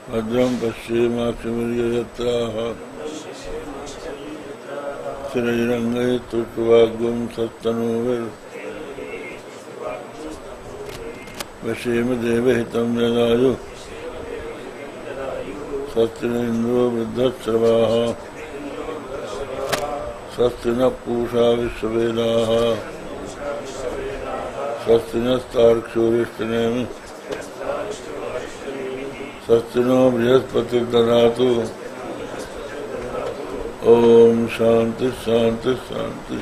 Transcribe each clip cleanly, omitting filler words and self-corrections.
भद्रं पश्येमाक्षभिर्यजत्राः स्थिरैरङ्गैस्तुष्ट्वाग्गुं सत्तनूभिर्वशेम देवहितं यदायुः स्वस्ति न इन्द्रो वृद्धश्रवाः स्वस्ति नः पूषा विश्ववेदाः स्वस्ति नस्तार्क्ष्योरिष्टनेमि स्वस्ति नो बृहस्पतिर्दधातु। ओम शांति शांति शांति।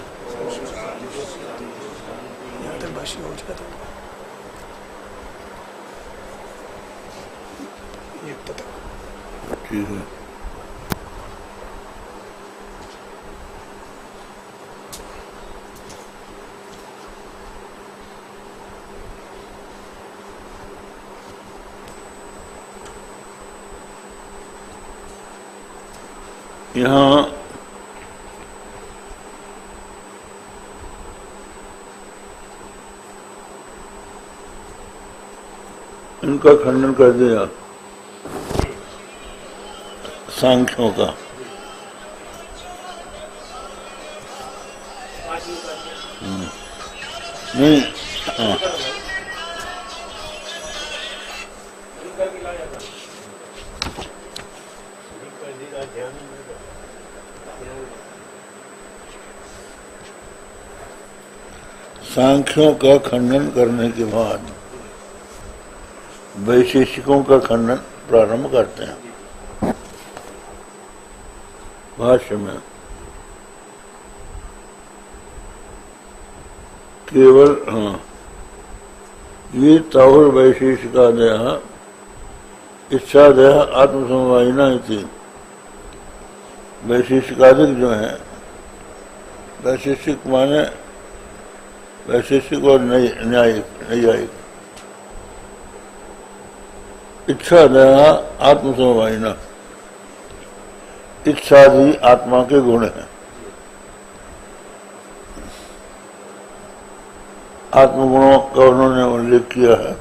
ठीक है। यहाँ इनका खंडन कर दिया सांख्यों का। नहीं, हाँ, सांख्यों का खंडन करने के बाद वैशेषिकों का खंडन प्रारंभ करते हैं भाष्य में। केवल ये ताहुर वैशेषिकादय इच्छादय आत्मसमवायिना थी। वैशेषिकादिक जो है, वैशेषिक माने वैशेषिक और न्यायिक। इच्छादय आत्मसमवायिना, इच्छादि आत्मा के गुण हैं। आत्मगुणों का उन्होंने उल्लेख किया है।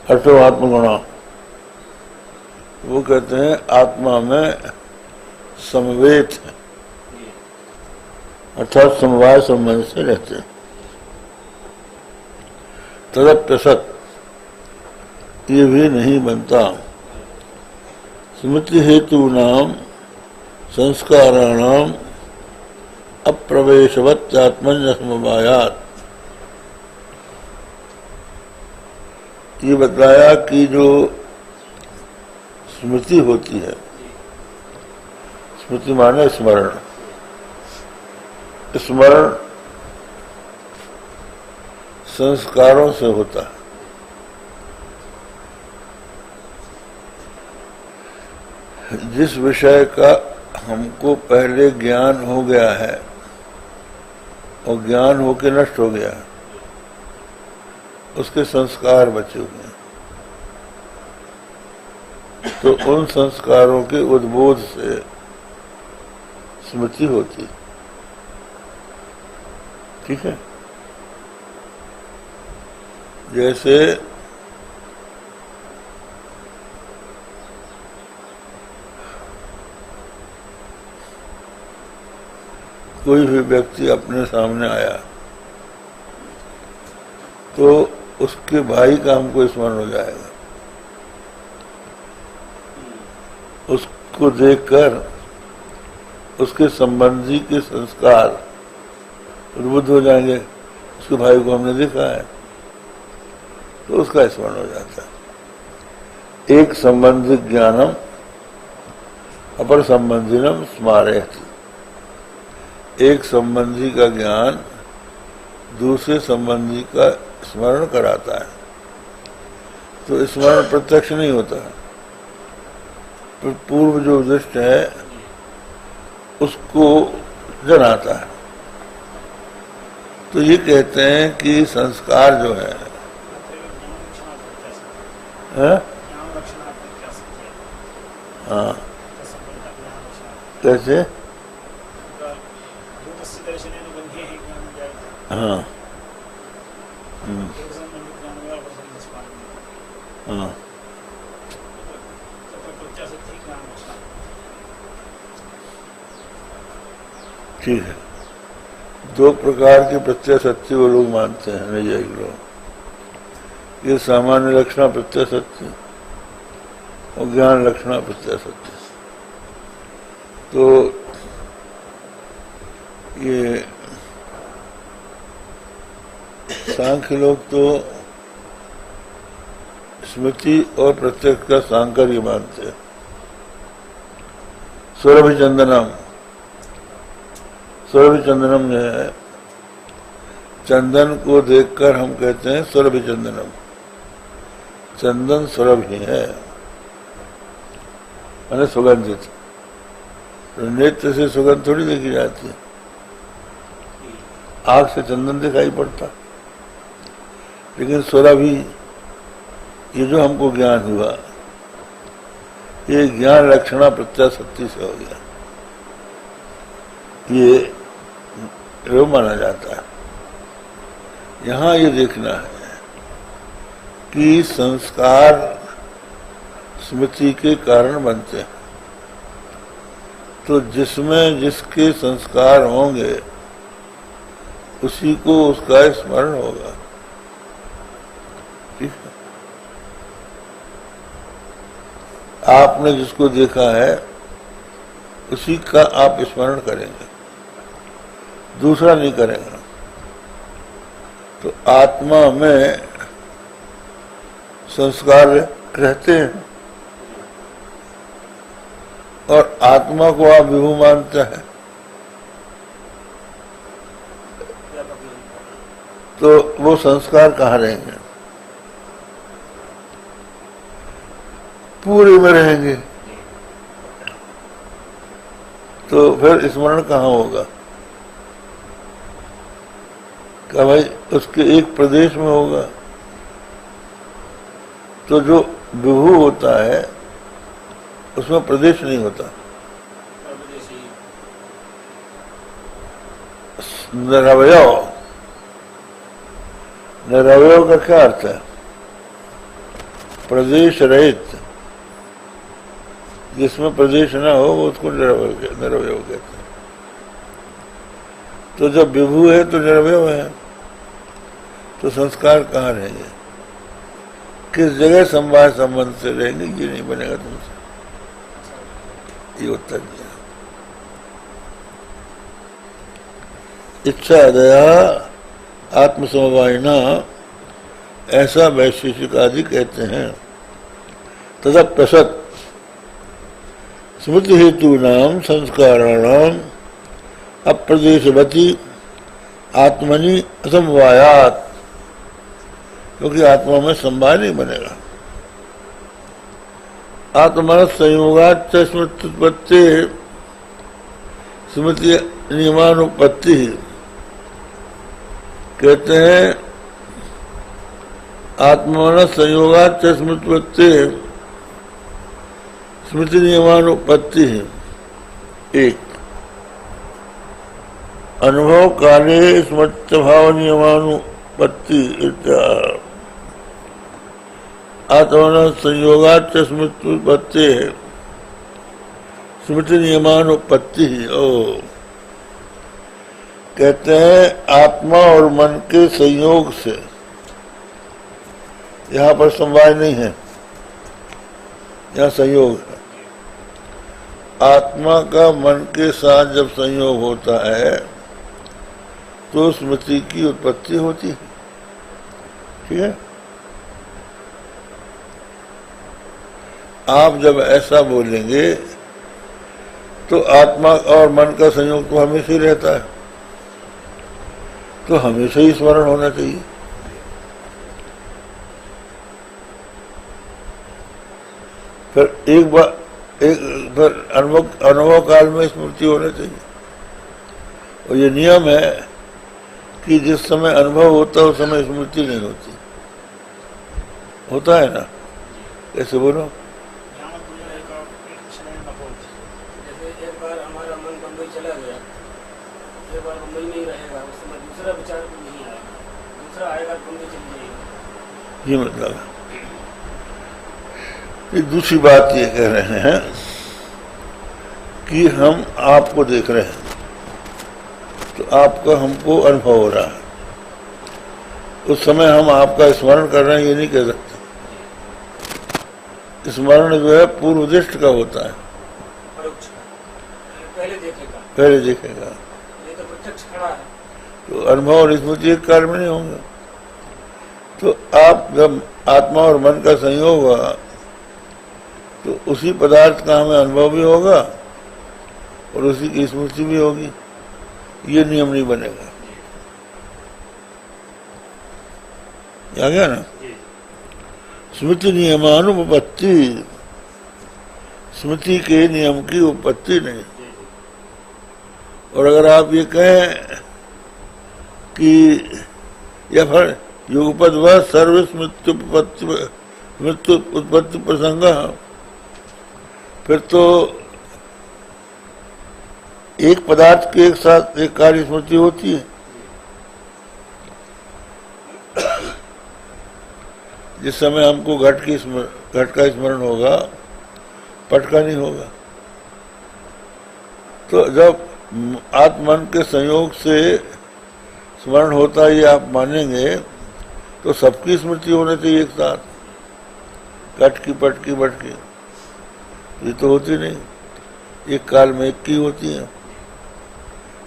अष्टो आत्मगुणा, वो कहते हैं आत्मा में समवेत है, अर्थात समवाय संबंध से रहते हैं। तदप्यसत, ये भी नहीं बनता। स्मृति हेतु नाम संस्काराणाम अप्रवेशवत्यात्मन्य समवायात। ये बताया कि जो स्मृति होती है, स्मृति माने स्मरण, स्मरण संस्कारों से होता है। जिस विषय का हमको पहले ज्ञान हो गया है और ज्ञान होके नष्ट हो गया है, उसके संस्कार बचे हुए हैं, तो उन संस्कारों के उद्बोध से स्मृति होती। ठीक है। जैसे कोई भी व्यक्ति अपने सामने आया तो उसके भाई का हमको स्मरण हो जाएगा। उसको देखकर उसके संबंधी के संस्कार उद्बुद्ध हो जाएंगे। उसके भाई को हमने देखा है तो उसका स्मरण हो जाता है। एक संबंधी ज्ञानम अपर संबंधिनम स्मारयति। एक संबंधी का ज्ञान दूसरे संबंधी का स्मरण कराता है। तो स्मरण प्रत्यक्ष नहीं होता है, तो पूर्व जो दृष्ट है उसको जनाता है। तो ये कहते हैं कि संस्कार जो है, हाँ, कैसे हाँ हाँ ठीक है। दो प्रकार के प्रत्यय सत्य वो लोग मानते हैं नैयायिक लोग। ये सामान्य लक्षणा प्रत्यय सत्य और ज्ञान लक्षणा प्रत्यय सत्य। तो ये सांख्य लोग तो स्मृति और प्रत्यक्ष का सांकर्य मानते हैं। सुरभिचंदनम, सुरभिचंदनम जो है, चंदन को देखकर हम कहते हैं सुरभिचंदनम। चंदन सुरभ ही है, माने सुगंधित। तो नेत्र से सुगंध थोड़ी देखी जाती है, आंख से चंदन दिखाई पड़ता। लेकिन सुरभि, ये जो हमको ज्ञान हुआ, ये ज्ञान लक्षणा प्रत्यय सत्य से हो गया, ये वो माना जाता है। यहां ये देखना है कि संस्कार स्मृति के कारण बनते हैं। तो जिसमें जिसके संस्कार होंगे उसी को उसका स्मरण होगा। ठीक है, आपने जिसको देखा है उसी का आप स्मरण करेंगे, दूसरा नहीं करेगा। तो आत्मा में संस्कार रहते हैं और आत्मा को आप विभू मानते हैं, तो वो संस्कार कहाँ रहेंगे? पूरे में रहेंगे, तो फिर स्मरण कहाँ होगा? क्या भाई उसके एक प्रदेश में होगा? तो जो विभू होता है उसमें प्रदेश नहीं होता। निरवयव, निरवयव का क्या अर्थ है? प्रदेश रहित। जिसमें प्रदेश ना हो वो उसको निरवयव कहते हैं। तो जब विभू है तो निरवयव है, तो संस्कार कहाँ रहेंगे? किस जगह संवाद संबंध से रहेंगे? ये नहीं बनेगा तुमसे। ये उत्तर दिया। इच्छा दया आत्मसमवायिना, ऐसा वैशेषिक आदि कहते हैं। तथा प्रसत स्मृति हेतु नाम संस्काराणाम अप्रदेशवती आत्मनि असमवायात, क्योंकि आत्मा में संवाय नहीं बनेगा। आत्मा संयोगात स्मृत्युत्पत्ति स्मृति नियमानुपत्ति, कहते हैं आत्मा संयोगात स्मृत्युत्पत्ति स्मृति नियमानुपत्ति। एक, अनुभव काले स्मृत्य भाव नियमानुपत्ति। आत्मा संयोगात स्मृत्युत्पत्ति स्मृति नियमानुपत्ति। कहते हैं आत्मा और मन के संयोग से, यहाँ पर समवाय नहीं है, यहाँ संयोग है। आत्मा का मन के साथ जब संयोग होता है तो स्मृति की उत्पत्ति होती है। ठीक है, आप जब ऐसा बोलेंगे तो आत्मा और मन का संयोग तो हमेशा ही रहता है, तो हमेशा ही स्मरण होना चाहिए। फिर एक बार फिर अनुभव काल में स्मृति होना चाहिए। और ये नियम है कि जिस समय अनुभव होता है उस समय स्मृति नहीं होती। होता है ना? कैसे बोलो? जैसे एक बार हमारा मन बम्बई चला गया, एक बार बम्बई नहीं रहेगा, उस समय दूसरा विचार नहीं आएगा, दूसरा आएगा तो भी चल जाएगा। ये मतलब है। एक दूसरी बात ये कह रहे हैं कि हम आपको देख रहे हैं तो आपका हमको अनुभव हो रहा है, उस समय हम आपका स्मरण कर रहे हैं ये नहीं कह सकते। स्मरण जो है पूर्व दृष्ट का होता है, परोक्ष का, पहले देखेगा, ये तो प्रत्यक्ष खड़ा है। तो अनुभव और स्मृति एक काल में नहीं होंगे। तो आप जब आत्मा और मन का संयोग हुआ तो उसी पदार्थ का हमें अनुभव भी होगा और उसी की स्मृति भी होगी, ये नियम नहीं बनेगा। आ गया ना? स्मृति नियमानुपत्ति, स्मृति के नियम की उपपत्ति नहीं। और अगर आप ये कहें कि या फिर युगपद व सर्विस मृत्यु उत्पत्ति प्रसंग, फिर तो एक पदार्थ के एक साथ एक कार्य स्मृति होती है। जिस समय हमको घट का स्मरण होगा, पट का नहीं होगा। तो जब आत्मन के संयोग से स्मरण होता है ये आप मानेंगे तो सबकी स्मृति होने चाहिए एक साथ, कट की, पट की, बट की। ये तो होती नहीं, एक काल में एक की होती है,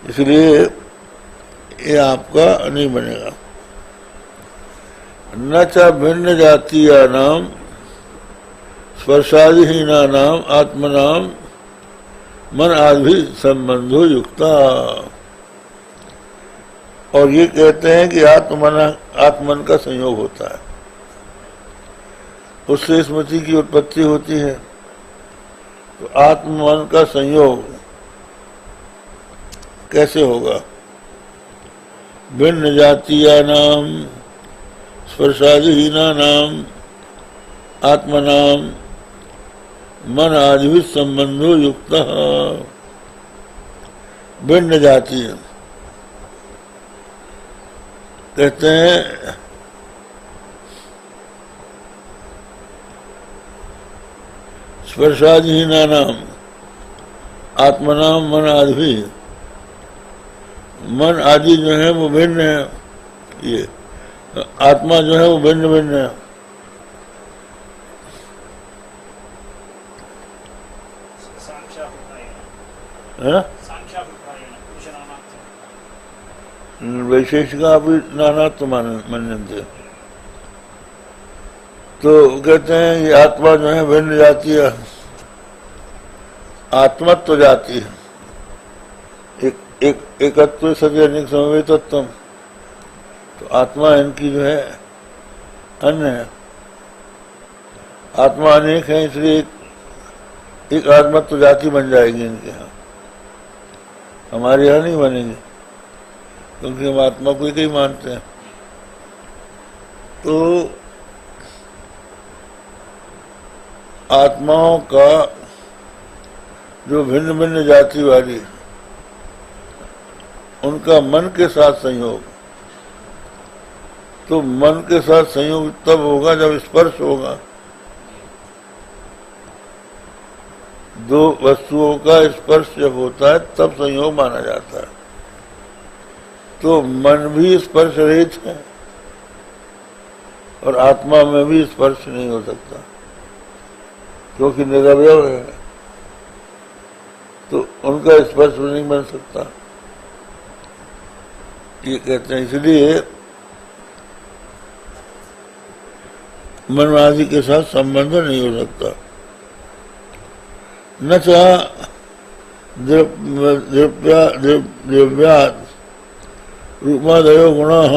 इसलिए ये आपका नहीं बनेगा। न च भिन्न जातीय नाम स्पर्शादिहीना नाम आत्मनाम मन आदि संबंधो युक्ता। और ये कहते हैं कि आत्मन का संयोग होता है, उससे स्मृति की उत्पत्ति होती है। तो आत्मन का संयोग कैसे होगा? भिन्न जातीय नाम स्पर्शादिहीना नाम आत्मनाम मन आदि संबंधो युक्त। भिन्न जातीय कहते हैं स्पर्शादिहीना नाम आत्मनाम मन आदि, मन आदि जो है वो भिन्न है, ये आत्मा जो है वो भिन्न भिन्न है। वैशेषिका भी नानात्व मान्यन्ते। तो कहते हैं ये आत्मा जो है भिन्न जाती है, आत्मत्व जाती है, एकत्व सत्य अनेक समवेतत्व। तो आत्मा इनकी जो है अन्य है, आत्मा अनेक है, इसलिए एक आत्मत्व जाति बन जाएगी इनके यहाँ, हमारे यहाँ नहीं बनेगी, क्योंकि हम आत्मा को एक ही मानते हैं। तो आत्माओं का जो भिन्न भिन्न जाति वाली, उनका मन के साथ संयोग, तो मन के साथ संयोग तब होगा जब स्पर्श होगा। दो वस्तुओं का स्पर्श जब होता है तब संयोग माना जाता है। तो मन भी स्पर्श रहित है और आत्मा में भी स्पर्श नहीं हो सकता, क्योंकि निरवयव है, तो उनका स्पर्श नहीं बन सकता, ये कहते हैं। इसलिए मन आदि के साथ संबंध नहीं हो सकता। न च द्रव्यात् रूपादयो गुणाः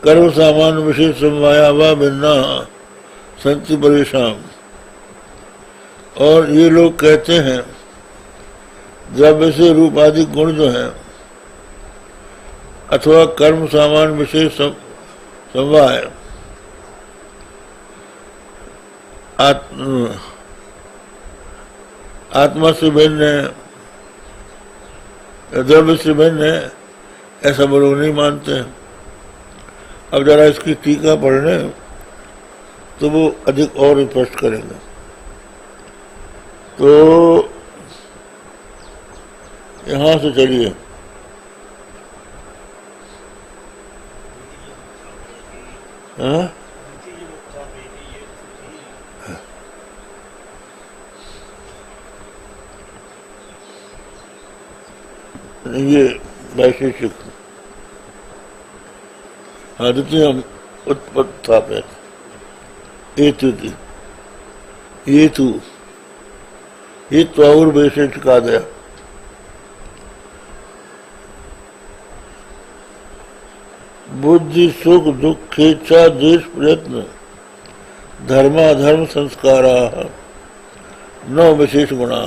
कर्म सामान्य विशेष समवाया व भिन्ना संति परेशान। और ये लोग कहते हैं द्रव्य से रूप आदि गुण जो है अथवा कर्म सामान्य विशेष समवाय आत्मा से भिन्न है, द्रव्य श्रीमन ने ऐसा वो लोग नहीं मानते हैं। अब जरा इसकी टीका पढ़ने तो वो अधिक और स्पष्ट करेंगे। तो यहां से चलिए, हाँ ये वैशेषिक द्वितीय उत्पत्ति ये तो और वैशेषिक आ गया। बुद्धि सुख दुख इच्छा देश प्रयत्न धर्माधर्म संस्कारा न विशेष गुणा।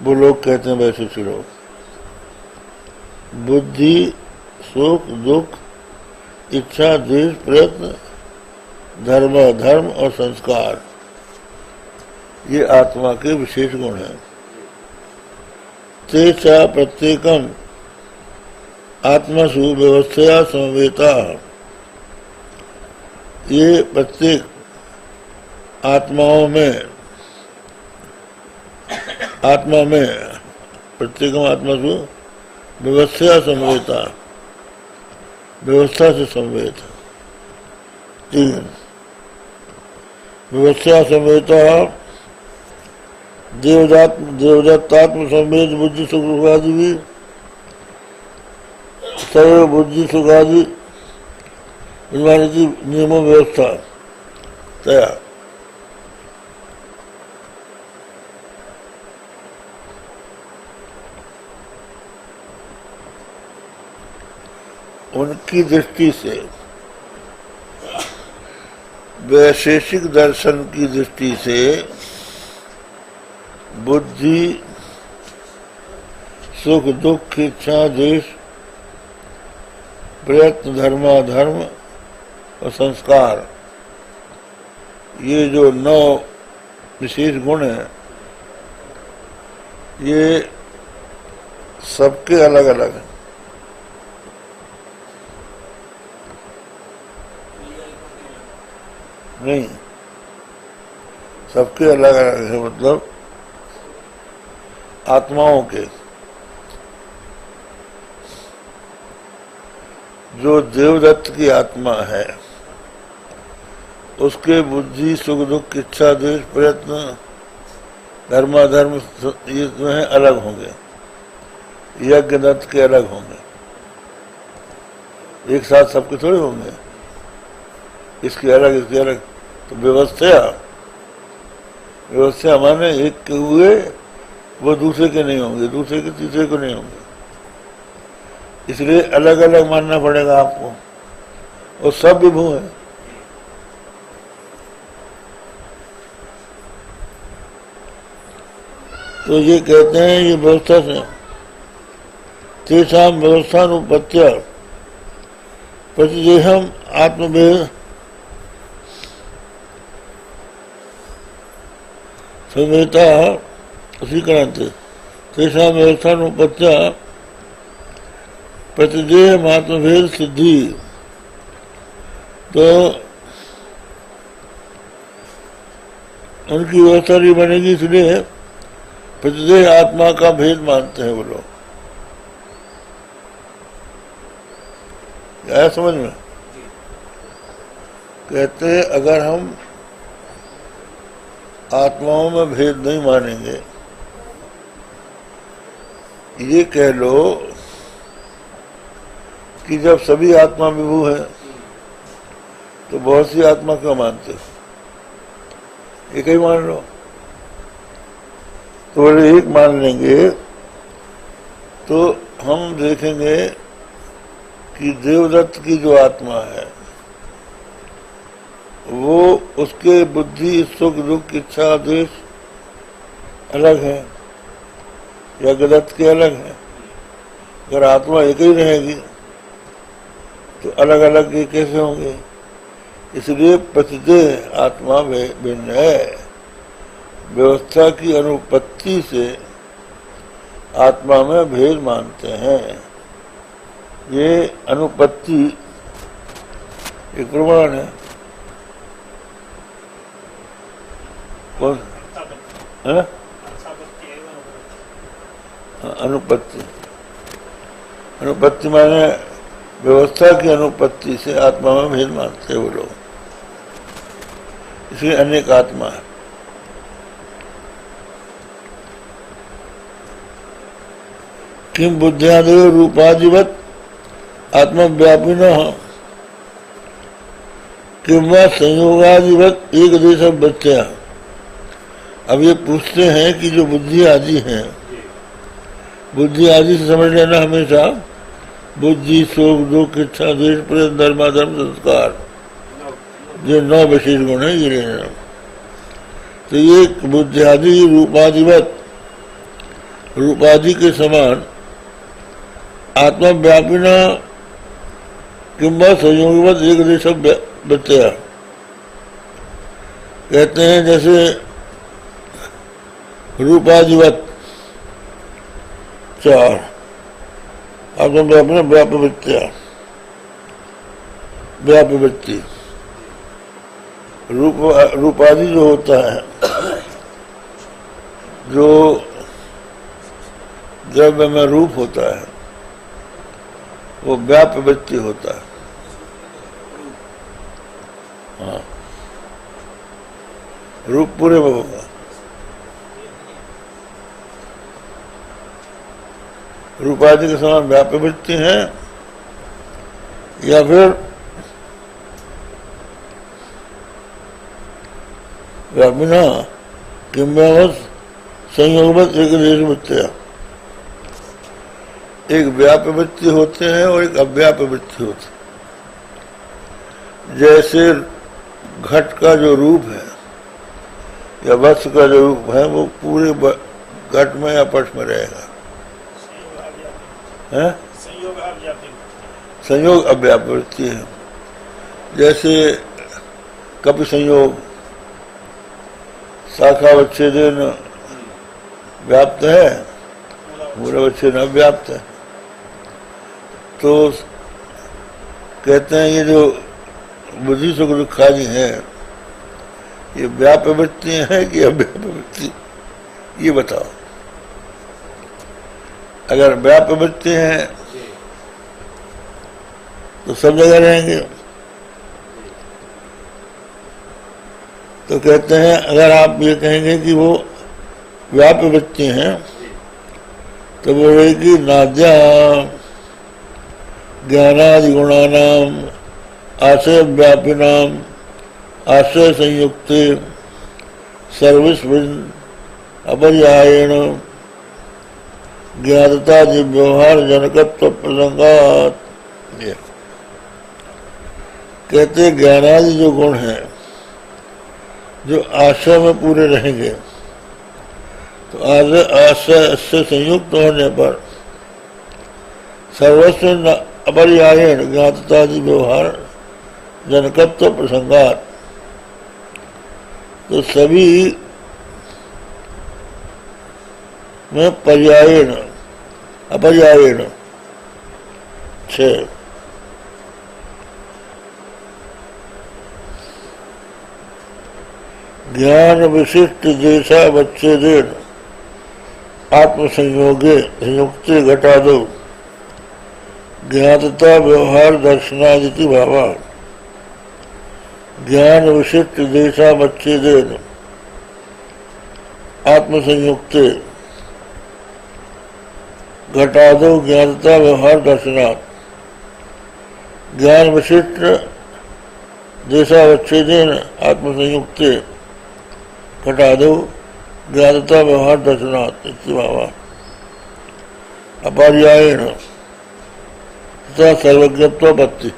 वो लोग कहते हैं वैशेषिक लोग, बुद्धि सुख दुख इच्छा देश प्रयत्न धर्म धर्म और संस्कार ये आत्मा के विशेष गुण हैं। तेचा प्रत्येकम आत्मसु व्यवस्थया समवेता। ये प्रत्येक आत्माओं में प्रत्येकम आत्मसु व्यवस्थया समवेता, व्यवस्था से समवेत, व्यवस्था समवेता देवदत्तात्म संवेद बुद्धि सुख सुखादि भी सर्व बुद्धि सुखादि नियमों व्यवस्था तया। उनकी दृष्टि से, वैशेषिक दर्शन की दृष्टि से बुद्धि सुख दुख इच्छा देश प्रयत्न धर्माधर्म और संस्कार ये जो 9 विशेष गुण हैं ये सबके अलग अलग हैं। नहीं, सबके अलग अलग है, मतलब आत्माओं के। जो देवदत्त की आत्मा है उसके बुद्धि सुख दुख इच्छा देश प्रयत्न धर्माधर्म ये जो है अलग होंगे, यज्ञदत्त के अलग होंगे, एक साथ सबके थोड़े होंगे, इसके अलग इसके अलग। तो व्यवस्था माने एक के हुए वो दूसरे के नहीं होंगे, दूसरे के तीसरे को नहीं होंगे, इसलिए अलग अलग मानना पड़ेगा आपको। और सब विभू है। तो ये कहते हैं ये व्यवस्था से तेषाम व्यवस्थानुपत्य प्रतिदेहम आत्मभेद संवेता स्वीक्रांति तेषाम व्यवस्थानुपत्या प्रतिदेह आत्मभेद सिद्धि। तो उनकी व्यवस्था नहीं बनेगी, इसलिए प्रतिदेह आत्मा का भेद मानते हैं वो लोग। आया समझ में? कहते हैं अगर हम आत्माओं में भेद नहीं मानेंगे, ये कह लो कि जब सभी आत्मा विभू है तो बहुत सी आत्मा क्यों मानते हो? एक ही मान लो। तो बोले एक मान लेंगे तो हम देखेंगे कि देवदत्त की जो आत्मा है वो उसके बुद्धि सुख दुख इच्छा देश अलग है, यज्ञदत्त के अलग है। अगर आत्मा एक ही रहेगी तो अलग अलग ये कैसे होंगे? इसलिए प्रतिदेह आत्मा भिन्न है। व्यवस्था की अनुपत्ति से आत्मा में भेद मानते हैं। ये अनुपत्ति एक प्रमाण है। कौन है? अनुपत्ति, अनुपत्ति माने व्यवस्था की अनुपत्ति से आत्मा में भेद मानते हैं वो लोग, इसलिए अनेक आत्मा है। किम बुद्धियादेव रूपाधिवत आत्मव्यापिनः किंवा संयोगाधिवत एक देश बच्चा। अब ये पूछते हैं कि जो बुद्धि आदि है, बुद्धि आदि से समझ लेना हमेशा बुद्धि, शोक, दुख, इच्छा, द्वेष, प्रेम, धर्माधर्म, संस्कार, जो 9 विशेष गुण है ये लेना। तो ये बुद्धि आदि रूपाधिवत, रूपादि के समान आत्मव्यापिना किंवा संयोगवत एक देश बच्चा। कहते हैं जैसे रूपाधिवत 4 आत्मव्यापना व्यापवृत्तिया, व्यापवृत्ति रूपादि जो होता है, जो द्रव्य में रूप होता है वो व्यापवृत्ति होता है। हाँ, रूप पूरे में होगा। रूपादि के समान व्यापवृत्ति है या फिर व्यापिना किंवत संयोगवत एक देशवृत्तिया। एक व्यापवृत्ति होते हैं और एक अव्यापवृत्ति होती है। जैसे घट का जो रूप है या वस्त्र का जो रूप है वो पूरे घट में या पट में रहेगा, है? संयोग अव्यापवृत्ति है। जैसे कपि संयोग, शाखा विच्छेदन व्याप्त है, मूल विच्छेदन अव्याप्त है। तो कहते हैं ये जो बुद्धि सुख दुखादि है ये व्यापवृत्तियां हैं कि अव्यापवृत्ति, ये बताओ। अगर व्यापवृत्ति हैं तो सब जगह रहेंगे। तो कहते हैं अगर आप ये कहेंगे कि वो व्यापवृत्ति हैं तो वो रहेगी नाद्या ज्ञानादि गुणानाम आशय व्यापिनाम आश्रय संयुक्ते सर्विस्मिन् अपर्यायेण ज्ञातता व्यवहार जनकत्व प्रसंगात। कहते ज्ञानादि जो गुण हैं जो आश्रय में पूरे रहेंगे तो आश्रय से संयुक्त होने पर सर्वस्व अपर्यायेण ज्ञातता व्यवहार जनकत्व प्रसंगात। तो सभी में पर्यायेण अपर्यायेण 6 ज्ञान विशिष्ट जैसा बच्चेदेन आत्मसंयोगे संयुक्ते घटादो ज्ञातता व्यवहार दर्शनादिति भावा। ज्ञान विशिष्ट जैसा बच्चेदेन आत्मसंयुक्ते घटादो ज्ञातता व्यवहार दर्शनात्। ज्ञान विशिष्ट जैसा बच्चेदेन आत्मसंयुक्ते घटादो ज्ञातता व्यवहार दर्शनात् इति भावा। अपर्यायेण तथा सर्वज्ञत्वपत्ति।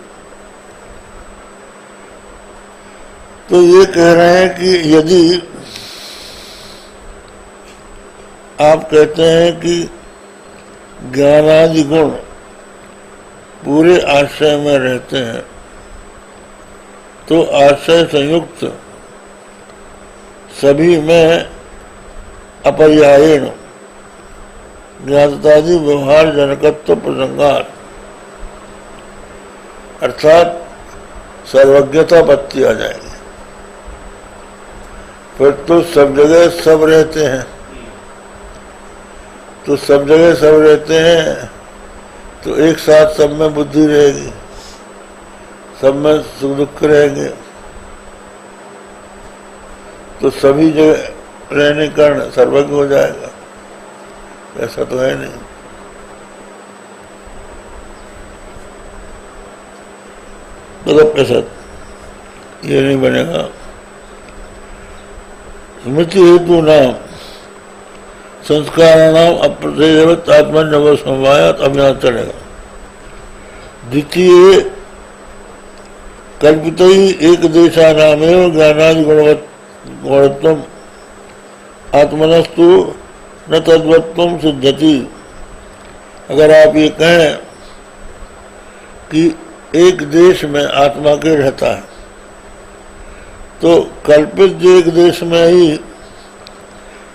तो ये कह रहे हैं कि यदि आप कहते हैं कि ज्ञानादि गुण पूरे आश्रय में रहते हैं तो आश्रय संयुक्त सभी में अपर्यायेण ज्ञातादि व्यवहार जनकत्व प्रसंगात, अर्थात सर्वज्ञता पत्ती आ जाएगी। फिर तो सब जगह सब रहते हैं, तो सब जगह सब रहते हैं तो एक साथ सब में बुद्धि रहेगी, सब में सुख दुख रहेंगे, तो सभी जगह रहने के कारण सर्वज्ञ हो जाएगा। ऐसा तो है नहीं। मतलब ऐसा ये नहीं बनेगा। स्मृति हेतु नाम संस्काराणाम अप्रत्ययवत् आत्मन्यव समवायात अभियान चलेगा। द्वितीय कल्पितई एक देशानामेव ज्ञानादि गुणत्वम आत्मनस्तु न तद्वत्वम सिद्धति। अगर आप ये कहें कि एक देश में आत्मा के रहता है, तो कल्पित जो एक देश में ही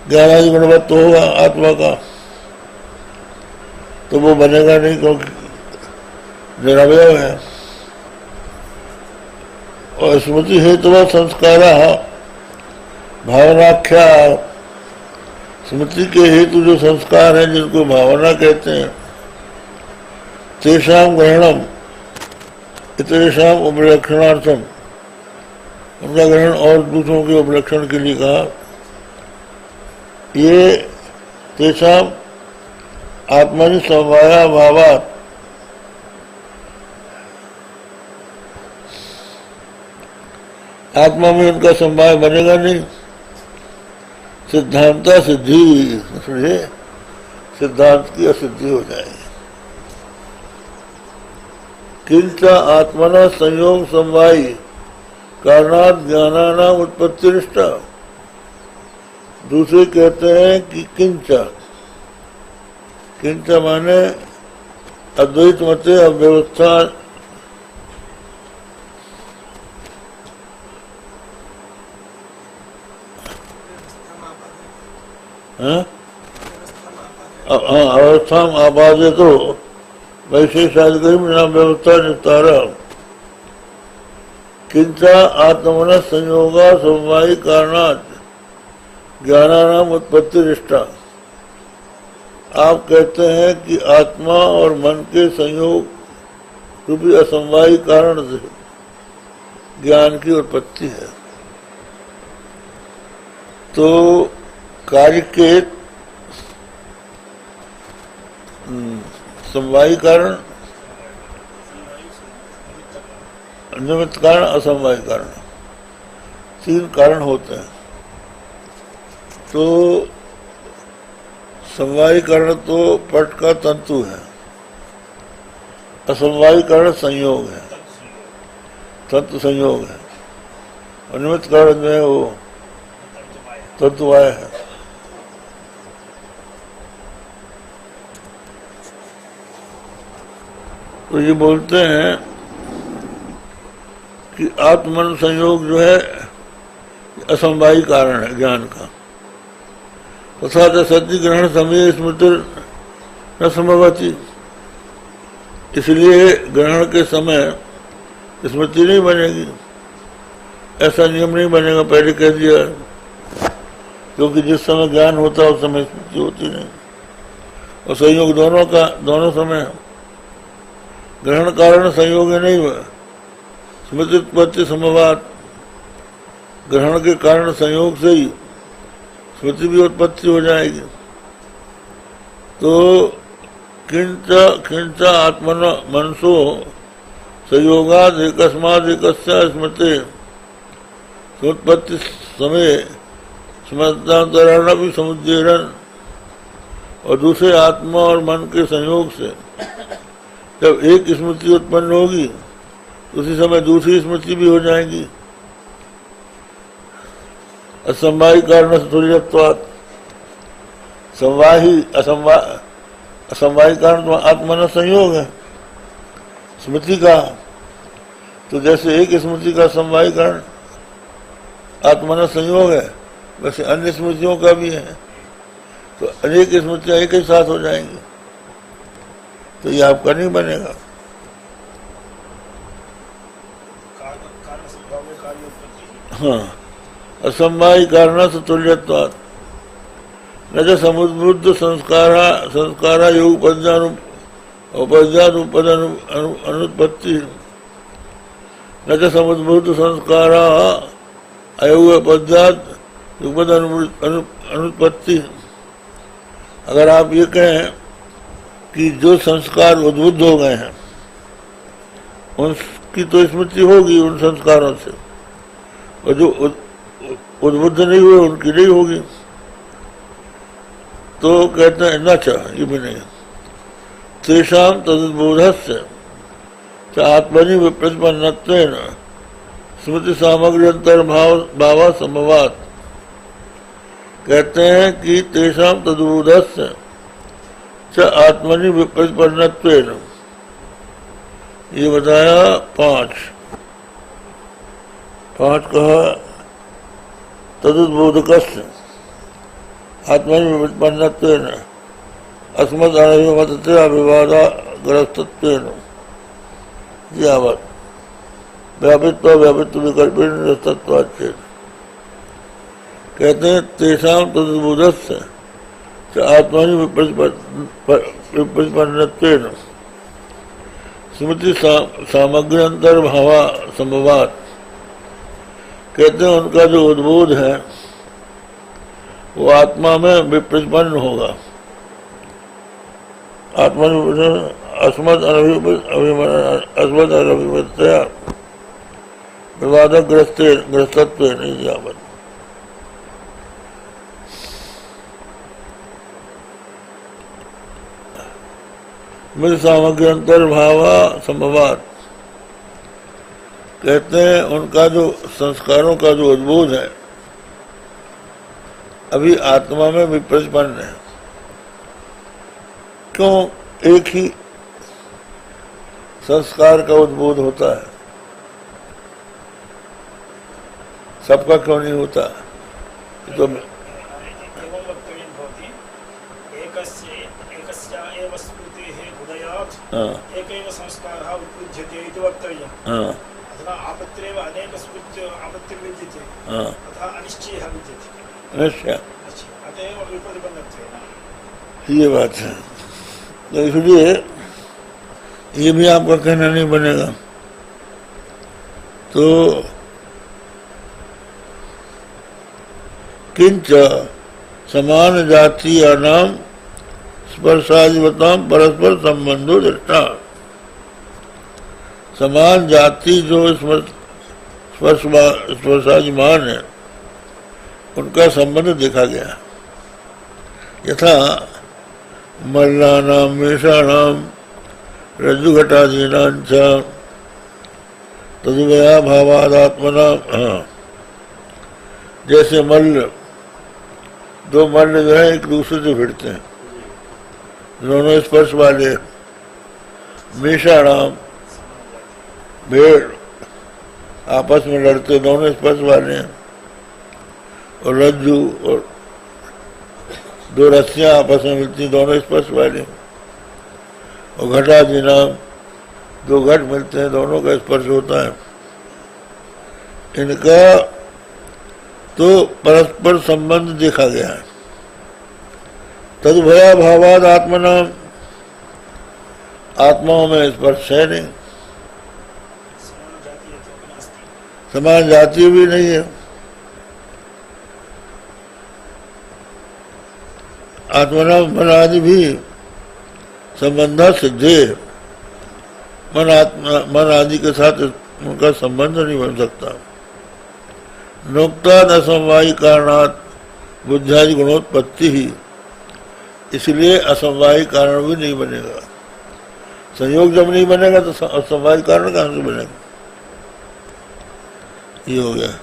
ज्ञानादि गुणवत्व होगा आत्मा का, तो वो बनेगा नहीं, क्योंकि निरवय है। और स्मृति हेतु संस्कार भावनाख्या, स्मृति के हेतु जो संस्कार हैं जिनको भावना कहते हैं, तेषाम ग्रहणम इतरेषाम उपलक्षणार्थम, उनका ग्रहण और दूसरों के उपलक्षण के लिए कहा। ये तेषाम आत्मनि समवाया भावात, आत्मा में उनका समवाय बनेगा नहीं। सिद्धांता सिद्धि, सिद्धांत की असिद्धि हो जाएगी। किंच आत्मना संयोग समवायी कारणात् ज्ञानानाम उत्पत्तिरिष्टा। दूसरे कहते हैं कि किंच, किंच माने अद्वैत मते अव्यवस्था, अवस्था आपादे तो वैशेषाधिकरी नाम व्यवस्था निस्तारा। किंचा आत्मन संयोगा समवायी कारणात् ज्ञानानाम उत्पत्तिरिष्टा। आप कहते हैं कि आत्मा और मन के संयोग रूपी असमवायी कारण से ज्ञान की उत्पत्ति है। तो कार्य के समवायी कारण, निमित्त कारण, असमवायी कारण, तीन कारण होते हैं। तो समवायी कारण तो पट का तंतु है, असमवायी कारण संयोग है, तंतु संयोग है, और निमित्त कारण जो है वो तंतुवाय है। तो ये बोलते हैं कि आत्मन संयोग जो है असमवायी कारण है ज्ञान का। तथा सत्य ग्रहण समय स्मृति न संभवती, इसलिए ग्रहण के समय स्मृति नहीं बनेगी। ऐसा नियम नहीं बनेगा, पहले कह दिया, क्योंकि जिस समय ज्ञान होता है उस समय स्मृति होती नहीं। और संयोग दोनों का, दोनों समय ग्रहण कारण संयोग नहीं हुआ। स्मृति उत्पत्ति समवाद, ग्रहण के कारण संयोग से ही स्मृति भी उत्पत्ति हो जाएगी। तो किंच आत्मन मनसो संयोगाद एकस्माद एकस्य स्मृति उत्पत्ति समय स्मृतांतरण भी समुद्रेरन। और दूसरे आत्मा और मन के संयोग से जब एक स्मृति उत्पन्न होगी उसी समय दूसरी स्मृति भी हो जाएगी। असमवायी कारण से तुल्यत्वात्, समवाही असमवायी कारण तो आत्मा न संयोग है स्मृति का। तो जैसे एक स्मृति का समवायी कारण आत्मा न संयोग है, वैसे अन्य स्मृतियों का भी है। तो अनेक स्मृतियां एक ही साथ हो जाएंगी, तो ये आपका नहीं बनेगा। हाँ, असमवायी कारण से तुल्यत्वात् न च समुद्बुद्ध संस्कारा योग उपद्यानुपद अनुत्पत्ति न च समुद्बुद्ध संस्कारा अयोग उपद्यात युगपद अनुत्पत्ति। अगर आप ये कहें कि जो संस्कार उद्बुद्ध हो गए हैं उनकी तो स्मृति होगी उन संस्कारों से, और जो उद्बुद्ध नहीं हुए उनकी नहीं होगी। तो कहते हैं न च, ये भी नहीं, तेषाम तदुद्बोधस्य च आत्मनि विप्रतिपन्नत्वेन स्मृति सामग्री अंतर्भाव समवात। कहते हैं कि तेषाम तदुद्बोधस्य च आत्मनि विप्रतिपन्नत्वेन, ये बताया पांच कहा तदुद्बोधकस्य आत्मनि विप्रतिपन्नत्वेन अस्मद् अनभिमततया विवादाग्रस्तत्वेन यावत् व्यापित्व विकल्पेन निरस्तत्वाच्चेत्। कहते हैं तेषां तदुद्बोधस्य च आत्मनि विप्रतिपन्नत्वेन स्मृति सामग्री अंतर्भाव संभवात। कहते हैं उनका जो उद्बोध है वो आत्मा में विप्रतिपन्न होगा। आत्मा अस्मद् अनभिमततया विवादग्रस्तत्वेन यावत्। स्मृति सामग्री अंतर्भाव संभवात। कहते हैं उनका जो संस्कारों का जो उद्बोध है अभी आत्मा में विप्रतिपन्न है। क्यों एक ही संस्कार का उद्बोध होता है, सबका क्यों नहीं होता? तो एकैव संस्कारः उत्पद्यते इति वक्तव्यम्। आपत्रेव अनेक आपत्तिः विद्यते, तथा अनिश्चयः विद्यते। अच्छा, अतः एव विप्रतिपन्नत्वेन। ये बात है। तो इसलिए ये भी आपका कहना नहीं बनेगा। तो किंच समान जातीयानाम स्पर्शादिवताम परस्पर संबंधो दृष्टा। समान जाति जो स्पर्शादिमान है उनका संबंध देखा गया। यथा मल्लानाम मेषाणाम रज्जुघटादीनां च तदुभया भावादात्मना। जैसे मल्ल, दो मल्ल जो है एक दूसरे से भिड़ते हैं, दोनों स्पर्श वाले। मेषाणाम, भेड़ आपस में लड़ते, दोनों स्पर्श वाले हैं। और रज्जु, और दो रस्सियां आपस में मिलती, दोनों स्पर्श वाले। और घटादि नाम, दो घट मिलते हैं, दोनों का स्पर्श होता है। इनका तो परस्पर संबंध देखा गया है। तदुभया भावाद आत्मना, आत्माओं में स्पर्श है नहीं, समान जाति भी नहीं है। आत्मना मन आदि भी संबंध सिद्धे, मन आदि के साथ उनका संबंध नहीं बन सकता। नोक्ता असमवायी कारणात बुद्धियादि गुणोत्पत्ति ही, इसलिए असमवायी कारण भी नहीं बनेगा। संयोग जब नहीं बनेगा तो असमवायी कारण कहां से बनेगा? ये हो गया।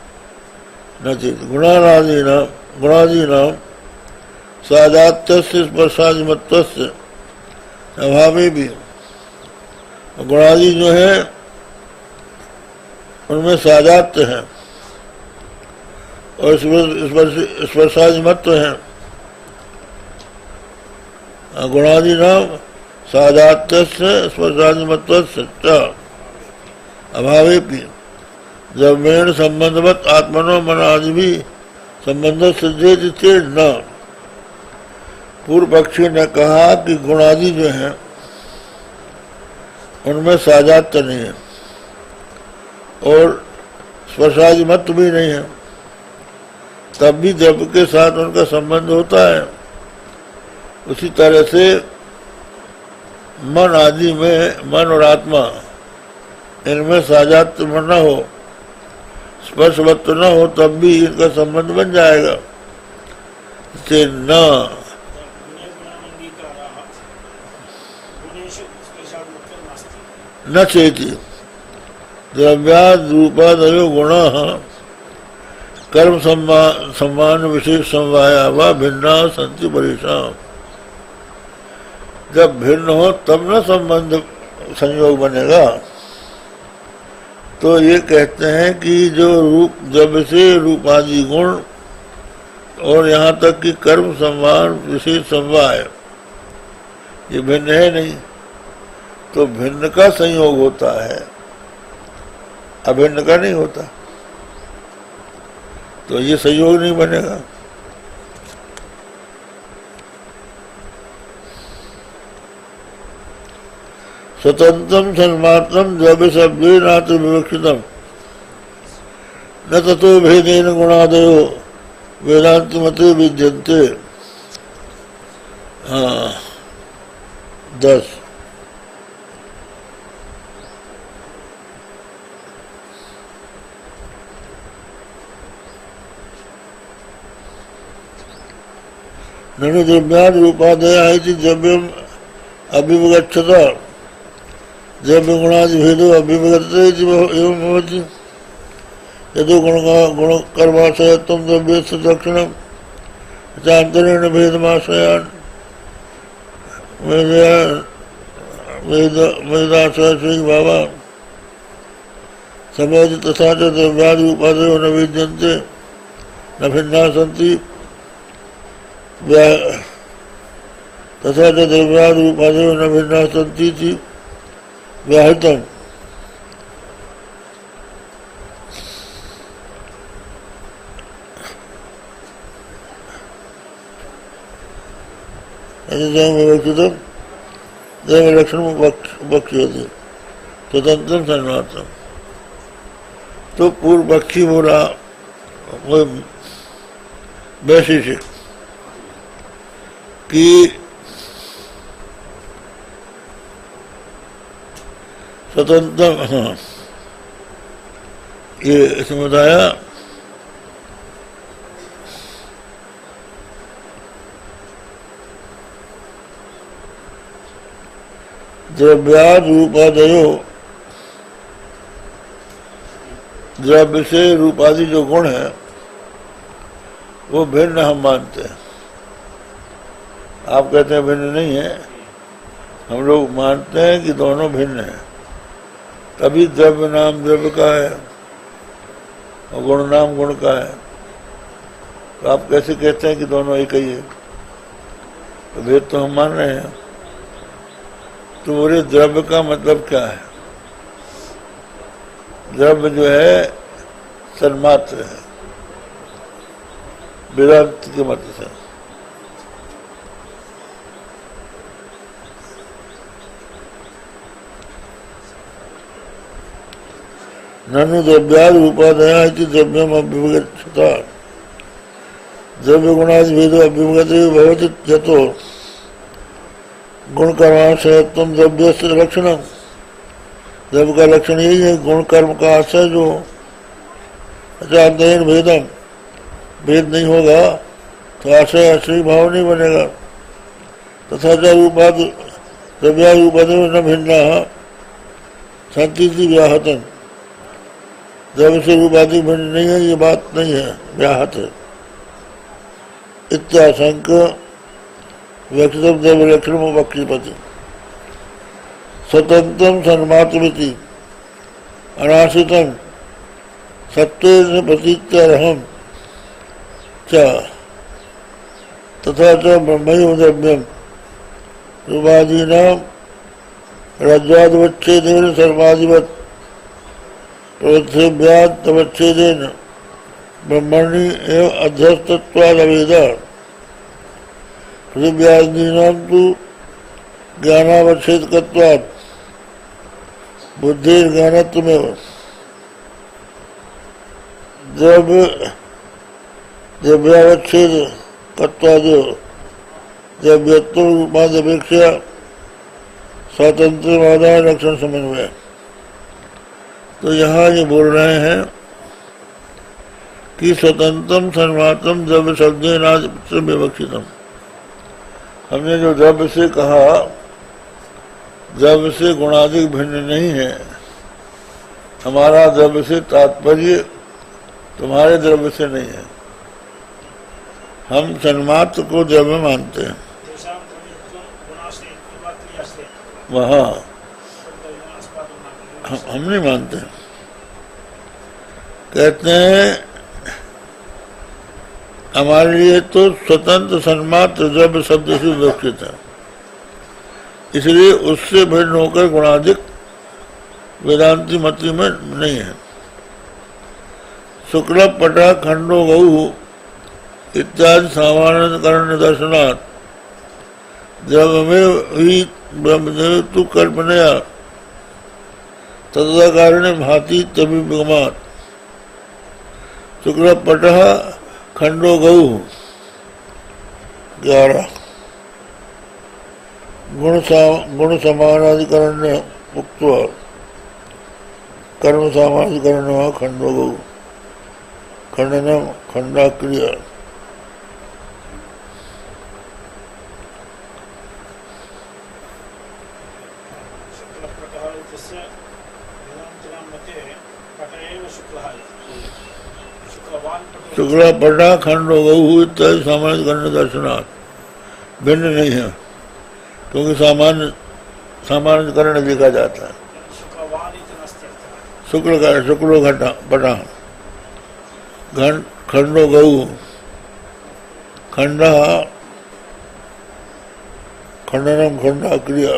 न चेत गुणादि नाम साजात्य स्पर्शादिमत्व अभावे भी। गुणादि जो है उनमें साजात्य है और स्पर्शादिमत्व है, गुणादीनाम साजात्यस्य स्पर्शादिमत्वस्य अभावे भी द्रव्येण संबंधवत आत्मनो मन आदि भी संबंध सिद्धेत चेत न। पूर्व पक्षी ने कहा कि गुणादि जो हैं उनमें साजात्य नहीं है और स्पर्शादि मत भी नहीं है, तब भी द्रव्य के साथ उनका संबंध होता है। उसी तरह से मन आदि में, मन और आत्मा इनमें साजात्य न हो, स्पर्शवत्व न हो, तब भी इनका संबंध बन जाएगा। से न चेति द्रव्याद रूपादयो गुणाः कर्म सम्मान विशेष समवाया व भिन्ना संति परेशान। जब भिन्न हो तब न संबंध संयोग बनेगा। तो ये कहते हैं कि जो रूप द्रव्य से रूपादि गुण और यहाँ तक कि कर्म सम्मान विशेष समवाय ये भिन्न है नहीं, तो भिन्न का संयोग होता है, अभिन्न का नहीं होता, तो ये संयोग नहीं बनेगा। स्वतंत्रम सन्मात्रम द्रव्य शब्दे नात्र विवक्षितम न ततो भेदेन गुणादयो वेदांत मते विद्यन्ते। 10 ननु द्रव्याद रूपादया इति द्रव्यम अभिवगच्छता द्रव्य गुणादि भेदो अभिवगच्छते इति एवं भवति। यदो गुणकर्माश्रयत्वं द्रव्यस्य लक्षणं चान्तरेण भेदमाश्रयान् वेदाश्रयस्वैक भावान् समयति तथा च द्रव्यादि रूपादयो न विद्यन्ते न भिन्नाः सन्ति तथा च द्रव्यादि रूपादयो न भिन्नाः सन्ति इति व्याहृतम्। लक्षण पक्षी स्वतंत्र सन्मात्र। तो पूर्व पक्षी बोला वो वैशेषिक कि स्वतंत्र, हाँ ये इसमें बताया द्रव्याद रूपादयो, द्रव्य से रूपादि जो गुण है वो भिन्न हम मानते हैं। आप कहते हैं भिन्न नहीं है, हम लोग मानते हैं कि दोनों भिन्न हैं। तभी द्रव्य नाम द्रव्य का है और गुण नाम गुण का है। तो आप कैसे कहते हैं कि दोनों एक ही है? तो भेद तो हम मान रहे हैं। तो बोले द्रव्य का मतलब क्या है? द्रव्य जो है सन्मात्र है वेदांत के मत से। ननु द्रव्यादि रूपादया इति द्रव्यम अभ्युपगच्छता द्रव्य गुणादि भेदो अभ्युपगते भवति यतो गुण कर्माश्रयत्वं द्रव्यस्य लक्षणम। द्रव्य का लक्षण यही है, गुण कर्म का आश्रय जो अचान्तरेण भेदम, भेद नहीं होगा तो आश्रय आश्रय भाव नहीं बनेगा। तथा च रूपाद द्रव्यादि रूपादयो न भिन्नाः सन्ति इति व्याहतम्। द्रव्य से रूपादि भिन्न नहीं है, ये बात नहीं है, व्याहत है। इत्याशंक व्यक्तित्व द्रव्य लक्षण पक्षीपति स्वतंत्रम सन्मात्रमिति अनाश्रितम सत्तेन प्रतीत्यर्हम् च तथा च ब्रह्मैव द्रव्यम रूपादीनां रज्ज्वादिवच्छेदेन सर्वादिवत् प्रवृत्तिभ्यात् तवच्छेदेन ब्रह्मणि एव अध्यस्तत्वादवेदात् पृथिव्यादीनां तु ज्ञानावच्छेदकत्वात् बुद्धिर्ज्ञानत्वमेव द्रव्यावच्छेदकत्वादेव द्रव्यत्वरूपादपेक्षया स्वातंत्र्यवादाय लक्षण समन्वय। तो यहाँ ये बोल रहे हैं कि स्वतंत्रम सर्वात्म द्रव्य शब्देनाद से विवक्षितम। हमने जो द्रव्य से कहा, द्रव्य से गुणाधिक भिन्न नहीं है। हमारा द्रव्य से तात्पर्य तुम्हारे द्रव्य से नहीं है। हम सन्मात्र को द्रव्य मानते हैं। वहाँ हम नहीं मानते। कहते हैं हमारे लिए तो स्वतंत्र सन्मात्र द्रव्य शब्द से विवक्षित है, इसलिए उससे भिन्न होकर गुणाधिक वेदांती मति में नहीं है। शुक्ल पटा खंडो गौ इत्यादि सामान्य करण दर्शनात् द्रव्यमेव ही ब्रह्मदेव तु कल्पनया तदा कारणे भाति तभिगमात्। शुक्ल पटः खंडो गौ 11 गुण समानाधिकरण उक्त्वा कर्म समानाधिकरण खंडो गौ खंडनम खंडा क्रिया। शुक्ला पटा खंडो गौ इत्यादि सामान्य कर्ण दर्शनार्थ भिन्न नहीं है, क्योंकि सामान्य कर्ण देखा जाता है। शुक्लो घटा पटा खंडो गौ खंडा खंडनम खंडा क्रिया।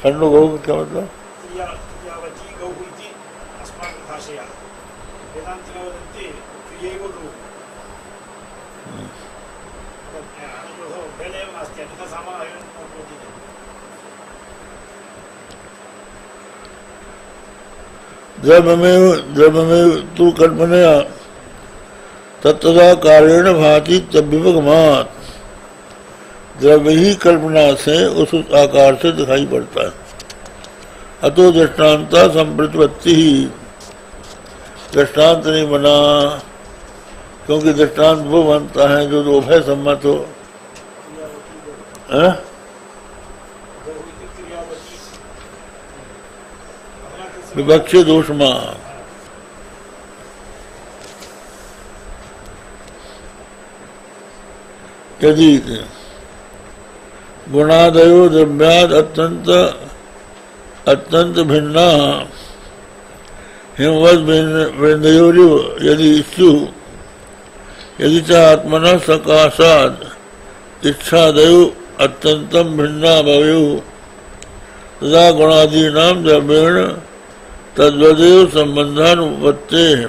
खंडो गौ क्या मतलब? द्रव्यमेव तु कल्पनया तत्तदा कारेण भाति तद्विवगमात्। द्रव्य ही कल्पना से उस आकार से दिखाई पड़ता है। अतो दृष्टांता संप्रतिपत्ति ही, दृष्टांत नहीं बना, क्योंकि दृष्टांत वो बनता है जो उभय सम्मत हो। विवक्षे दोषमा यदि गुणादयो द्रव्याद अत्यंत भिन्ना हिमवद वृंदयोरिव यदि इच्छु यदि च आत्मना सकाशाद इच्छादयो अत्यंतम भिन्ना भवेयु तदा गुणादीनां द्रव्येण तद्वदेव संबंधानुपत्ते है।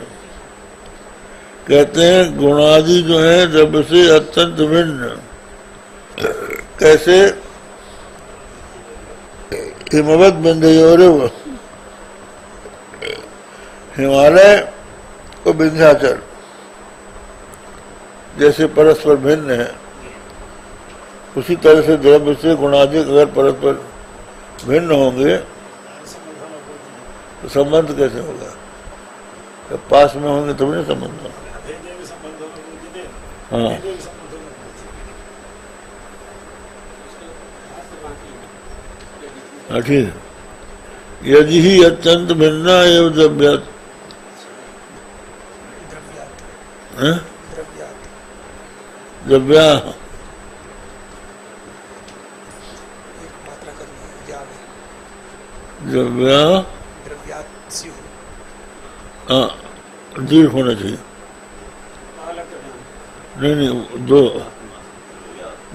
कहते हैं गुणादि जो है द्रव्य से अत्यंत भिन्न। कैसे? हिमवत बिंदयोरिव, हिमालय और विंध्याचल जैसे परस्पर भिन्न है, उसी तरह से द्रव्य से गुणादि अगर परस्पर भिन्न होंगे तो संबंध कैसे होगा? जब पास में होंगे तब नहीं संबंध होगा। हाँ, ठीक है। यदि ही अत्यंत भिन्ना एवं द्रव्यात् द्रव्या द्रव्या दीर्घ होना चाहिए। नहीं दो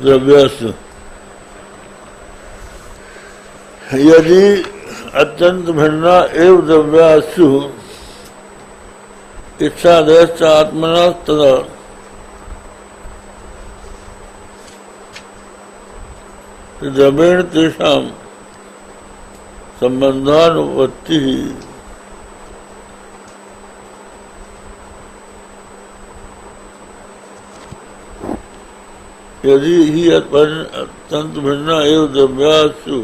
द्रव्यासु। यदि अत्यंत भिन्ना एव द्रव्यासु इच्छादयश्च आत्मना तदा द्रव्येण तेषां संबंधानुपत्ति। यदि ही अत्यंत भिन्ना एव द्रव्यासु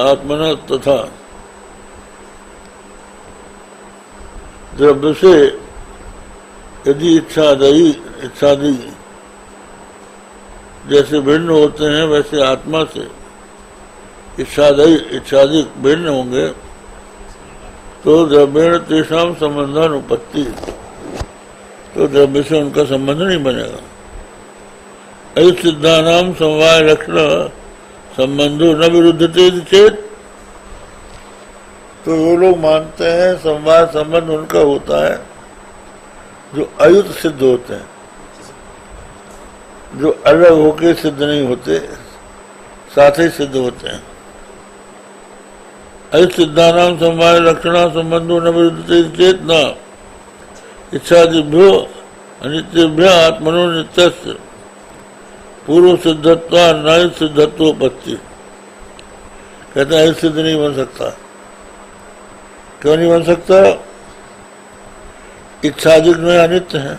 आत्मना तथा द्रव्य से यदि इच्छादि जैसे भिन्न होते हैं वैसे आत्मा से इच्छादि भिन्न होंगे तो द्रव्येण तेषां संबंधानुपत्ति, तो द्रव्य से उनका संबंध नहीं बनेगा। ऐसे सिद्धानाम समवाय लक्षण संबंधो न विरुद्धते चेत, तो वो लोग मानते हैं समवाय संबंध उनका होता है जो अयुत सिद्ध होते हैं, जो अलग होके सिद्ध नहीं होते, साथ ही सिद्ध होते हैं। ऐसे सिद्धानाम समवाय लक्षण संबंधो न विरुद्धते चेत न इच्छादिभ्यो अनित्यभ्य आत्मनो नित्यस्य पूर्व सिद्धत्व नए सिद्धत्वोपत्ति। कहते हैं सिद्ध नहीं बन सकता। क्यों नहीं बन सकता? इच्छादिक में अनित्य है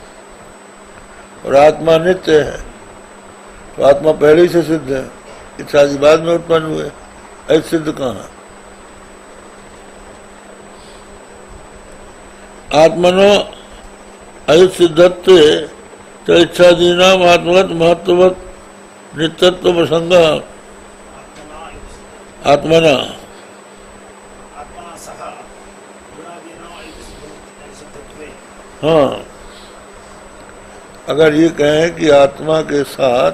और आत्मा नित्य है, तो आत्मा पहले ही से सिद्ध है, इच्छादि बाद में उत्पन्न हुए, ऐसे सिद्ध कहाँ? आत्मनो अयुत सिद्धत्व तो इच्छादीनाम आत्मगत महत्ववत नित्यत्व प्रसंग आत्मना। हाँ, अगर ये कहें कि आत्मा के साथ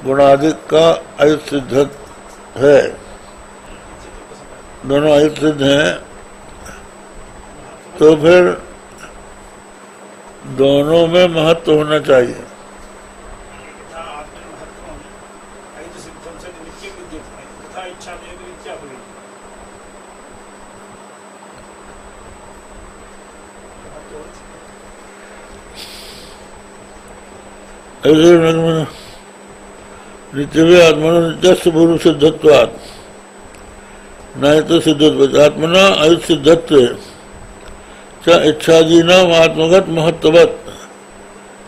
गुणादिक का अयुत सिद्ध है, दोनों अयुत सिद्ध हैं, तो फिर दोनों में महत्व होना चाहिए। नित्य आत्मनो नित्य पूर्व सिद्धत्वात् न तो सिद्धत्व आत्मना अयुत सिद्धत्व इच्छादीनाम आत्मगत महत्ववत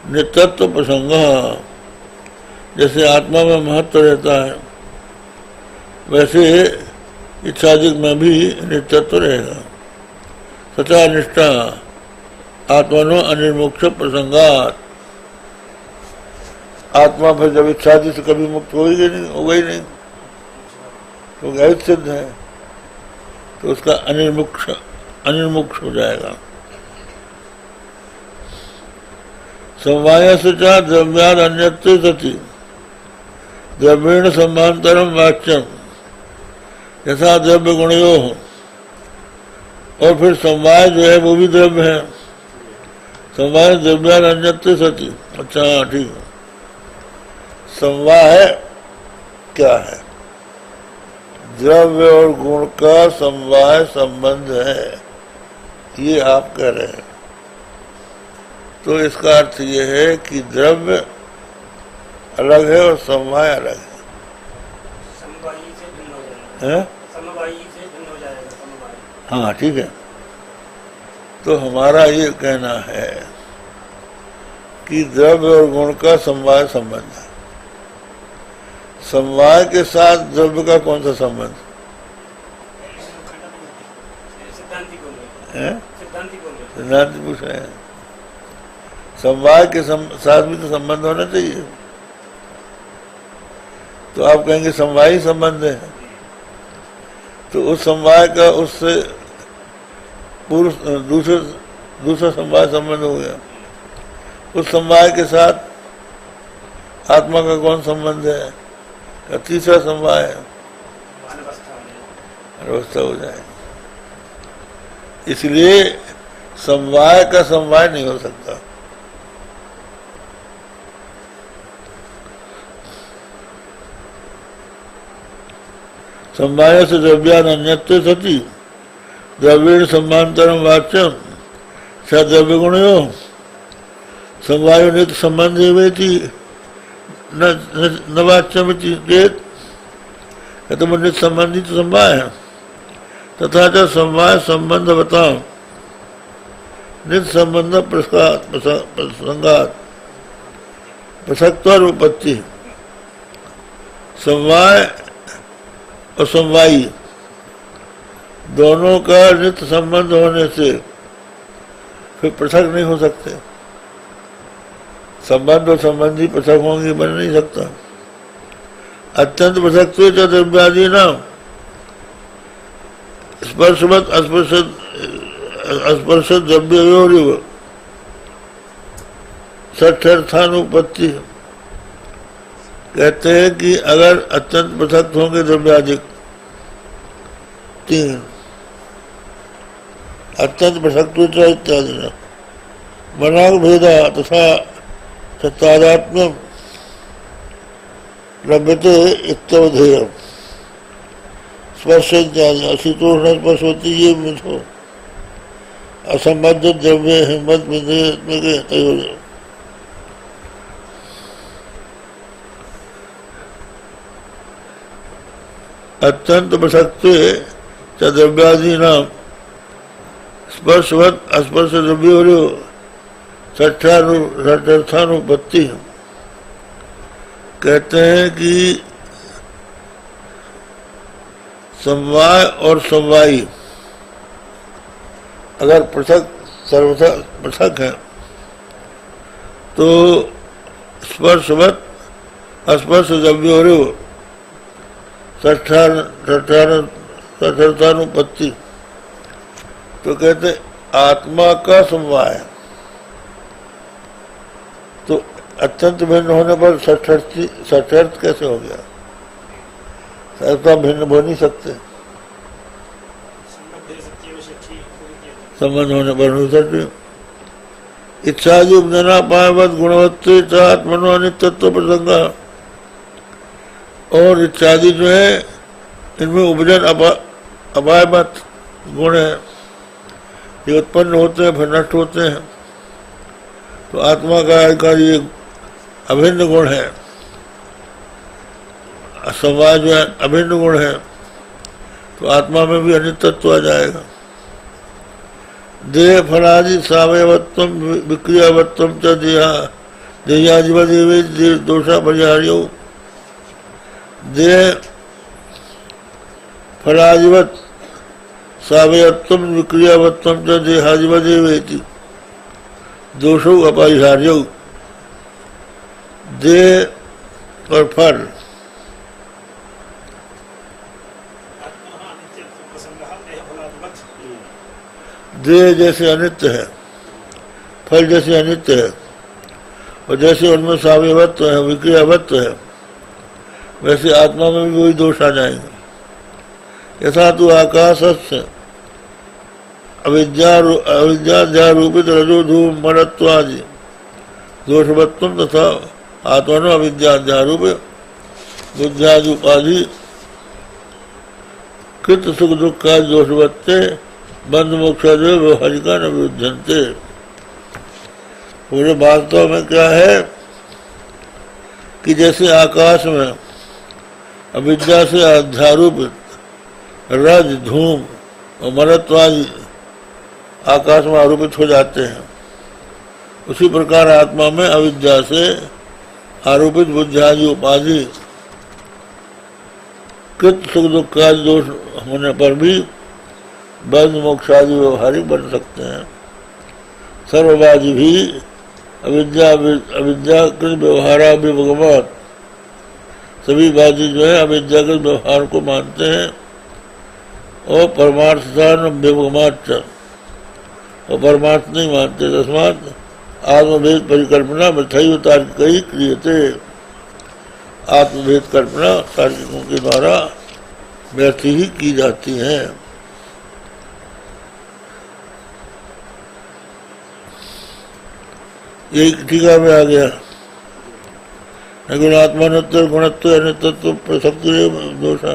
नित्यत्व प्रसंग। जैसे आत्मा में महत्व रहता है वैसे इच्छादिक में भी नित्यत्व रहेगा। सचा निष्ठा आत्मनो अनिर्मुक्त प्रसंगात, आत्मा फिर जब इच्छादि से कभी मुक्त होगा ही नहीं, तो अयुत सिद्ध है, तो उसका अनिर्मुक्त हो जाएगा। समवाय से चाह द्रव्याद अन्यत्व सति द्रव्येण समांतरम वाच्यम यथा द्रव्य गुणयो हो, और फिर समवाय जो है वो भी द्रव्य है। समवाय द्रव्याद अन्यत्व सति। अच्छा ठीक है, समवाय क्या है? द्रव्य और गुण का समवाय संबंध है, ये आप कह रहे हैं। तो इसका अर्थ ये है कि द्रव्य अलग है और समवाय अलग है। समवायी से भिन्न हो जाएगा। समवायी से भिन्न हो जाएगा समवाय। हाँ ठीक है। तो हमारा ये कहना है कि द्रव्य और गुण का समवाय संबंध है। समवाय के साथ द्रव्य का कौन सा संबंध है? सिद्धांति पूछ रहे हैं। समवाय के साथ भी तो संबंध होना चाहिए। तो आप कहेंगे समवायी संबंध है, तो उस समवाय का उससे पूर्व दूसरा समवाय संबंध हो गया। उस समवाय के साथ आत्मा का कौन संबंध है? का तीसरा समवाय है, अवस्था हो जाए। इसलिए समवाय का समवाय नहीं हो सकता। समवाय से द्रव्यान अन्यत्व सती द्रव्येण समांतरम वाच्यम सद्रव्य गुणयो समवायो नित्य संबंधी वेति न वाच्यम चेत, तो नित्य संबंधी तो समवाय है। तथा च समवाय संबंध बताओ नित्य संबंध प्रसंगात प्रसक्त्व उपपत्ति। समवाय और समवायी दोनों का नित्य संबंध होने से फिर पृथक नहीं हो सकते। संबंध और संबंधी पृथक होंगे, बन नहीं सकता। अत्यंत पृथक द्रव्यादि नाम स्पर्शवत अस्पर्श द्रव्य सठर्थानुपत्ति। कहते हैं कि अगर अत्यंत पृथक होंगे द्रव्यादि तीन अत्यंत पृथक इत्यादि न मनाग भेदा तथा सत्तादात्म्यम लभ्यते इत्यवधेय स्पर्श इत्यादि अशीतोष्ण स्पर्श होती ये मिथो असंबद्ध द्रव्य हिम्मत विधेय। अत्यंत प्रसक्ते च द्रव्यादि नाम स्पर्शवत अस्पर्श द्रव्यो सठर्थानुपत्ति। कहते हैं कि समवाय और समवायी अगर पृथक सर्वथा पृथक है तो स्पर्शवत अस्पर्श द्रव्यो सठर्थानुपत्ति। तो कहते आत्मा का समवाय तो अत्यंत भिन्न होने पर सठर्थ कैसे हो गया? सर्वथा भिन्न हो नहीं सकते, संबंध होने पर नहीं सकते। इच्छा जो उपजना पायवत गुणवत्त आत्मनो अनित्यत्व प्रसंगा। और इत्यादि जो है इनमें उपजन अपायमत गुण है, ये उत्पन्न होते हैं फिर नष्ट होते हैं। तो आत्मा का ये अभिन्न गुण है, समवाय जो है अभिन्न गुण है, तो आत्मा में भी अनित्यत्व आ जाएगा। देह फलादि सावयवत्वम विक्रियावत्वम च देहादिवदेवे दोषा परिहार्यो। देह फलादिवत सावयत्वम विक्रियावत्वम च देहादिवदेवेति दोषो अपरिहार्यो। देह और फल देह जैसे अनित्य है, फल जैसे अनित्य है, और जैसे उनमें सावयवत्व है विक्रियावत्व है, वैसे आत्मा में भी वही दोष आ जाएंगे। यथा तो आकाशस्य अविद्या रूपित रजो धूम मरत्वादि दोषवत्वम तथा आत्मनो अविद्यारूप बुद्ध्यादि उपाधि कृत सुख दुखा दोषवत्ते बंध मोक्षादि व्यवहारिका न विरुद्धन्ते। पूरे वास्तव में क्या है कि जैसे आकाश में अविद्या से अध्यारूपित रज धूम और मरत्वादि आकाश में आरोपित हो जाते हैं, उसी प्रकार आत्मा में अविद्या से आरोपित बुद्धियादि उपाधि कृत सुख दुखादि दोष होने पर भी बंध मोक्षादि व्यवहारिक बन सकते हैं। सर्ववादी भी अविद्याकृत व्यवहाराभिभगवान, सभी वादी जो है अविद्याकृत व्यवहार को मानते हैं और परमार्थान विभगमाच और परमार्थ नहीं मानते। तस्मात् आत्मभेद परिकल्पना मिथ्यायु तार्किक क्रियते। आत्मभेद कल्पना तार्किकों के द्वारा व्यर्थ ही की जाती है। यही टीका में आ गया। लेकिन आत्मानत्व गुणत्व अनित्व प्रसक्ति दोषा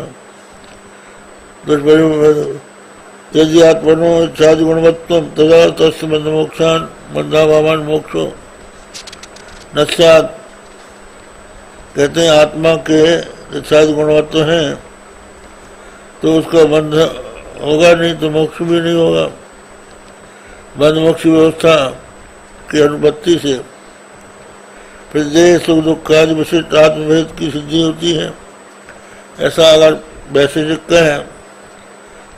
यदि आत्मनो इच्छादि गुणवत्वम तदा तस्य बंध मोक्षान बंधाभावान मोक्षो न स्यात्। कहते हैं आत्मा के इच्छादि गुणवत्व हैं तो उसका बंध होगा नहीं तो मोक्ष भी नहीं होगा। बंध मोक्ष व्यवस्था की अनुपत्ति से फिर देह सुख दुख आदि विशिष्ट आत्मभेद की सिद्धि होती है। ऐसा अगर वैशेषिक कहें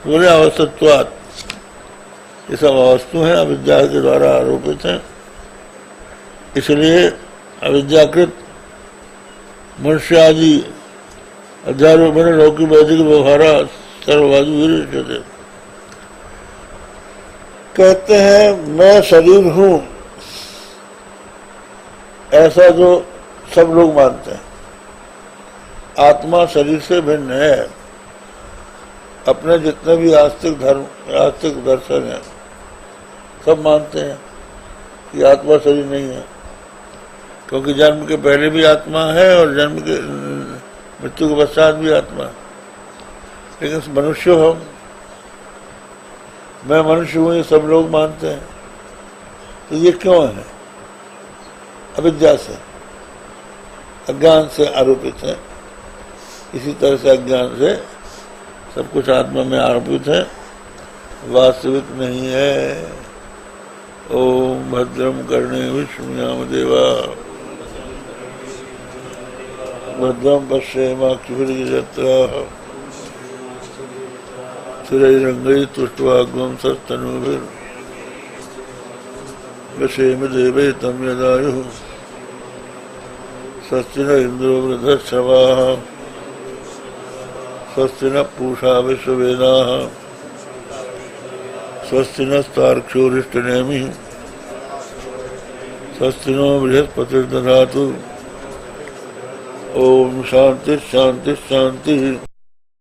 तो बोले अवस्थत्वात्, ये सब अवस्तु हैं, अविद्या के द्वारा आरोपित हैं, इसलिए अविद्याकृत मनुष्य आदि अध्यारोप में लौकिक वैदिक व्यवहारा सर्ववादी विरुद्ध। कहते हैं मैं शरीर हूं, ऐसा जो सब लोग मानते हैं। आत्मा शरीर से भिन्न है। अपने जितने भी आस्तिक दर्शन है सब मानते हैं कि आत्मा शरीर नहीं है, क्योंकि जन्म के पहले भी आत्मा है और जन्म के मृत्यु के पश्चात भी आत्मा है। लेकिन मनुष्य हो, मैं मनुष्य हूं, ये सब लोग मानते हैं। तो ये क्यों है? अविद्या से, अज्ञान से आरोपित है। इसी तरह से अज्ञान से सब कुछ आत्मा में आरोपित है, वास्तविक नहीं है। ओम भद्रम कर्णे विष्णुयाम देवा भद्रम पश्येमाक्षिभिर्यजत्राः स्थिरैरङ्गैः तुष्ट्वाग्मं सस्तनूभिर्व्यसेम देवैः तं यदायुः स्वस्ति न इन्द्रो वृद्धश्रवाः स्वस्ति न पूषा विश्ववेदाः स्वस्ति नस्तार्क्ष्योरिष्टनेमिः स्वस्ति नो बृहस्पतिर्दधातु। ओम शांति शांति शांति।